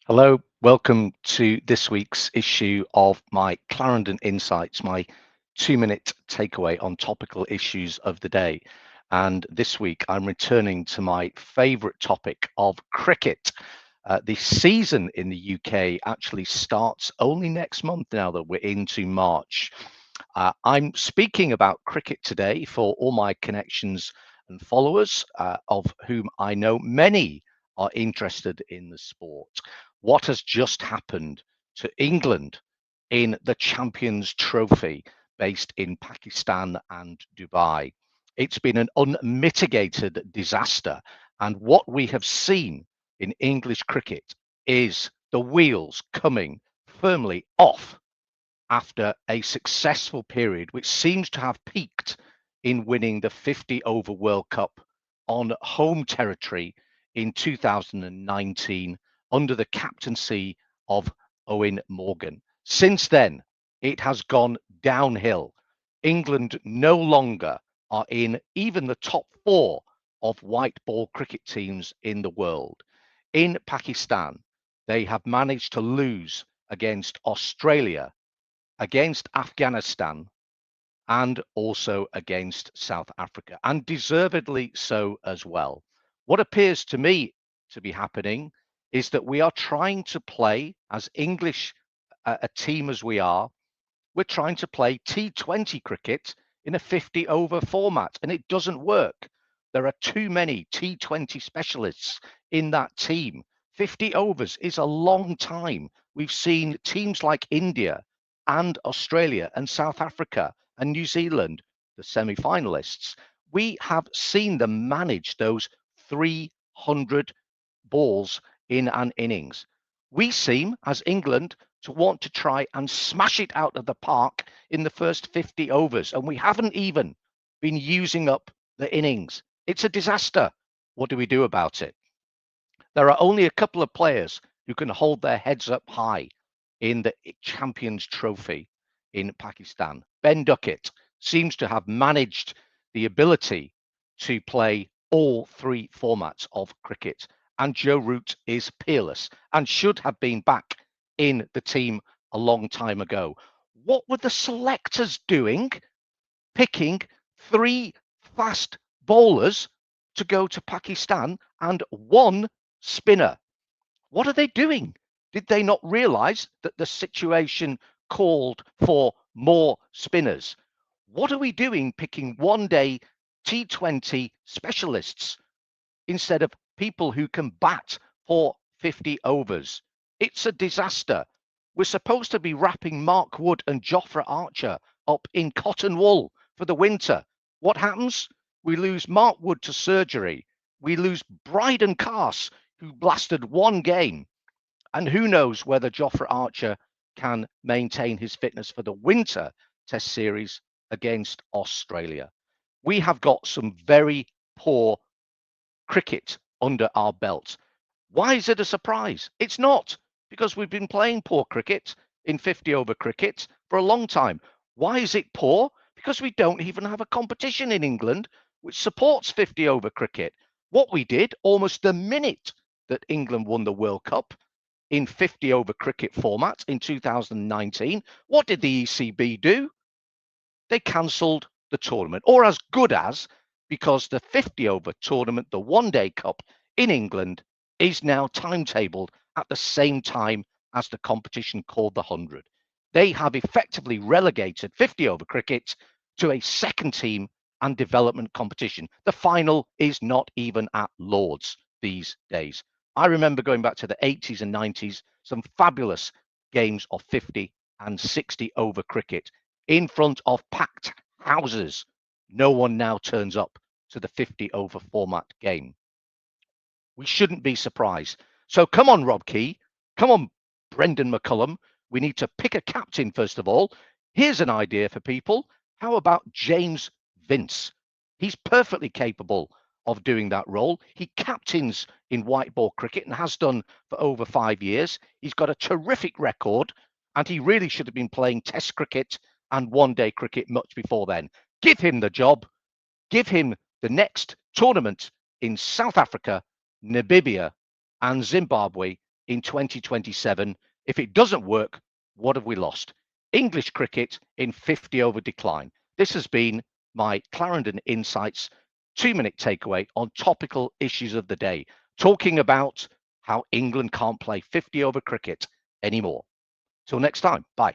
Hello, welcome to this week's issue of my Clarendon Insights, my 2-minute takeaway on topical issues of the day. And this week I'm returning to my favourite topic of cricket. The season in the UK actually starts only next month now that we're into March. I'm speaking about cricket today for all my connections and followers, of whom I know many are interested in the sport. What has just happened to England in the Champions Trophy based in Pakistan and Dubai? It's been an unmitigated disaster. And what we have seen in English cricket is the wheels coming firmly off after a successful period, which seems to have peaked in winning the 50 over World Cup on home territory in 2019 under the captaincy of Owen Morgan. Since then, it has gone downhill. England no longer are in even the top four of white ball cricket teams in the world. In Pakistan, they have managed to lose against Australia, against Afghanistan, and also against South Africa, and deservedly so as well. What appears to me to be happening is that we are trying to play, as English a team as we are, we're trying to play T20 cricket in a 50 over format, and it doesn't work. There are too many T20 specialists in that team. 50 overs is a long time. We've seen teams like India and Australia and South Africa and New Zealand, the semi finalists. We have seen them manage those 300 balls in an innings. We seem, as England, to want to try and smash it out of the park in the first 50 overs, and we haven't even been using up the innings. It's a disaster. What do we do about it? There are only a couple of players who can hold their heads up high in the Champions Trophy in Pakistan. Ben Duckett seems to have managed the ability to play all three formats of cricket, and Joe Root is peerless and should have been back in the team a long time ago. What were the selectors doing picking three fast bowlers to go to Pakistan and one spinner? What are they doing? Did they not realize that the situation called for more spinners? What are we doing picking one day T20 specialists instead of people who can bat for 50 overs? It's a disaster. We're supposed to be wrapping Mark Wood and Jofra Archer up in cotton wool for the winter. What happens? We lose Mark Wood to surgery. We lose Bryden Carse, who blasted one game. And who knows whether Jofra Archer can maintain his fitness for the winter test series against Australia. We have got some very poor cricket under our belts. Why is it a surprise? It's not, because we've been playing poor cricket in 50 over cricket for a long time. Why is it poor? Because we don't even have a competition in England which supports 50 over cricket. What we did almost the minute that England won the World Cup in 50 over cricket format in 2019, what did the ECB do? They cancelled the tournament, or as good as, because the 50 over tournament, the one day cup in England, is now timetabled at the same time as the competition called the 100. They have effectively relegated 50 over cricket to a second team and development competition. The final is not even at Lord's these days. I remember going back to the 80s and 90s, some fabulous games of 50 and 60 over cricket in front of packed houses. No one now turns up to the 50 over format game. We shouldn't be surprised. So come on, Rob Key. Come on, Brendan McCullum. We need to pick a captain, first of all. Here's an idea for people. How about James Vince? He's perfectly capable of doing that role. He captains in white ball cricket and has done for over 5 years. He's got a terrific record, and he really should have been playing test cricket and one day cricket much before then. Give him the job. Give him the next tournament in South Africa, Namibia, and Zimbabwe, in 2027? If it doesn't work, what have we lost? English cricket in 50 over decline. This has been my Clarendon Insights 2-minute takeaway on topical issues of the day, talking about how England can't play 50 over cricket anymore. Till next time, bye.